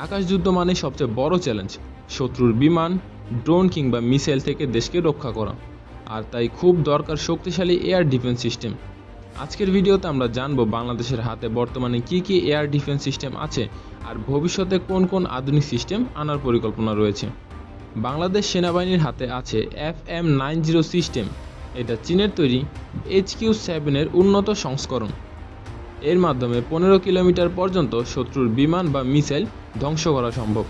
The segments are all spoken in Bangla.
আকাশযুদ্ধ মানে সবচেয়ে বড় চ্যালেঞ্জ, শত্রুর বিমান, ড্রোন কিংবা মিসাইল থেকে দেশকে রক্ষা করা। আর তাই খুব দরকার শক্তিশালী এয়ার ডিফেন্স সিস্টেম। আজকের ভিডিওতে আমরা জানব বাংলাদেশের হাতে বর্তমানে কি কি এয়ার ডিফেন্স সিস্টেম আছে আর ভবিষ্যতে কোন কোন আধুনিক সিস্টেম আনার পরিকল্পনা রয়েছে। বাংলাদেশ সেনাবাহিনীর হাতে আছে FM90 সিস্টেম। এটা চীনের তৈরি HQ-7 এর উন্নত সংস্করণ। এর মাধ্যমে 15 কিলোমিটার পর্যন্ত শত্রুর বিমান বা মিসাইল ধ্বংস করা সম্ভব।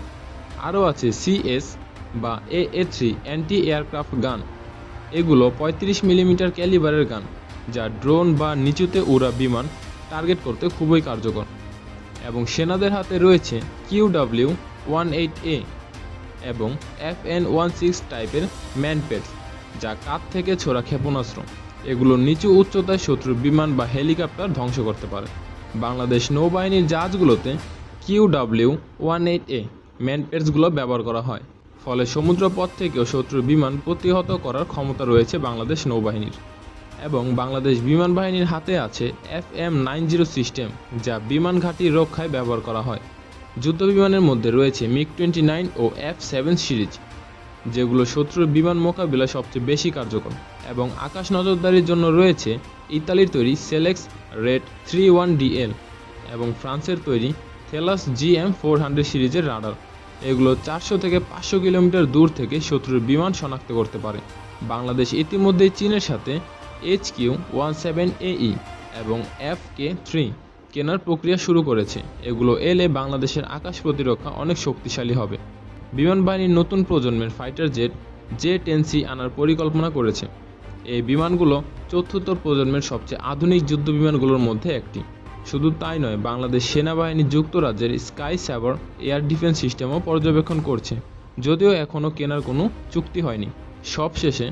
আরও আছে CS বা AA-3 অ্যান্টি এয়ারক্রাফট গান। এগুলো 35 মিলিমিটার ক্যালিবারের গান, যা ড্রোন বা নিচুতে উড়া বিমান টার্গেট করতে খুবই কার্যকর। এবং সেনাদের হাতে রয়েছে QW-18A এবং FN-16 টাইপের ম্যানপ্যাডস, যা কাঁধ থেকে ছোড়া ক্ষেপণাস্ত্র। এগুলো নিচু উচ্চতায় শত্রুর বিমান বা হেলিকপ্টার ধ্বংস করতে পারে। বাংলাদেশ নৌবাহিনীর জাহাজগুলোতে QW-18A ম্যানপ্যাডসগুলো ব্যবহার করা হয়, ফলে সমুদ্রপথ থেকেও শত্রুর বিমান প্রতিহত করার ক্ষমতা রয়েছে বাংলাদেশ নৌবাহিনীর। এবং বাংলাদেশ বিমান বাহিনীর হাতে আছে FM90 সিস্টেম, যা বিমান ঘাঁটি রক্ষায় ব্যবহার করা হয়। যুদ্ধবিমানের মধ্যে রয়েছে MiG-29 ও F-7 সিরিজ, যেগুলো শত্রুর বিমান মোকাবিলায় সবচেয়ে বেশি কার্যকর। এবং আকাশ নজরদারির জন্য রয়েছে ইতালির তৈরি সেলেক্স রেড 31DL এবং ফ্রান্সের তৈরি থেলাস GM400 সিরিজের রাডার। এগুলো 400 থেকে 500 কিলোমিটার দূর থেকে শত্রুর বিমান শনাক্ত করতে পারে। বাংলাদেশ ইতিমধ্যেই চীনের সাথে HQ-17AE এবং FK-3 কেনার প্রক্রিয়া শুরু করেছে। এগুলো এলে বাংলাদেশের আকাশ প্রতিরক্ষা অনেক শক্তিশালী হবে। বিমান বাহিনীর নতুন প্রজন্মের ফাইটার জেট J-10C আনার পরিকল্পনা করেছে। এই বিমানগুলো চতুর্থ প্রজন্মের সবচেয়ে আধুনিক যুদ্ধ বিমানগুলোর মধ্যে একটি। শুধু তাই নয়, বাংলাদেশ সেনাবাহিনী যুক্তরাজ্যের স্কাই স্যাভার এয়ার ডিফেন্স সিস্টেমও পর্যবেক্ষণ করছে, যদিও এখনও কেনার কোনো চুক্তি হয়নি। সবশেষে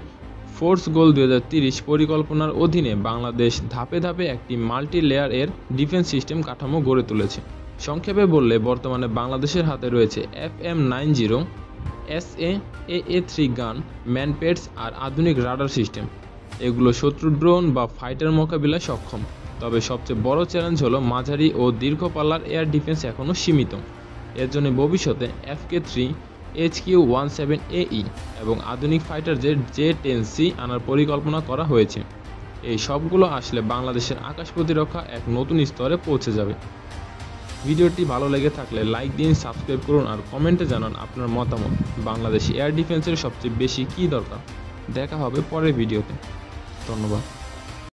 ফোর্স গোল 2030 পরিকল্পনার অধীনে বাংলাদেশ ধাপে ধাপে একটি মাল্টি লেয়ার এর ডিফেন্স সিস্টেম কাঠামো গড়ে তুলেছে। সংক্ষেপে বললে, বর্তমানে বাংলাদেশের হাতে রয়েছে FM90, SA, AA-3 গান, ম্যানপ্যাডস আর আধুনিক রাডার সিস্টেম। এগুলো শত্রু ড্রোন বা ফাইটার মোকাবিলায় সক্ষম। তবে সবচেয়ে বড় চ্যালেঞ্জ হলো মাঝারি ও দীর্ঘ পাল্লার এয়ার ডিফেন্স এখনও সীমিত। এর জন্য ভবিষ্যতে FK-3, HQ-17AE এবং আধুনিক ফাইটার জেট J-10C আনার পরিকল্পনা করা হয়েছে। এই সবগুলো আসলে বাংলাদেশের আকাশ প্রতিরক্ষা এক নতুন স্তরে পৌঁছে যাবে। ভিডিওটি ভালো লেগে থাকলে লাইক দিন, সাবস্ক্রাইব করুন আর কমেন্টে জানান আপনার মতামত। বাংলাদেশ এয়ার ডিফেন্সের সবচেয়ে বেশি কী দরকার। দেখা হবে পরের ভিডিওতে। ধন্যবাদ।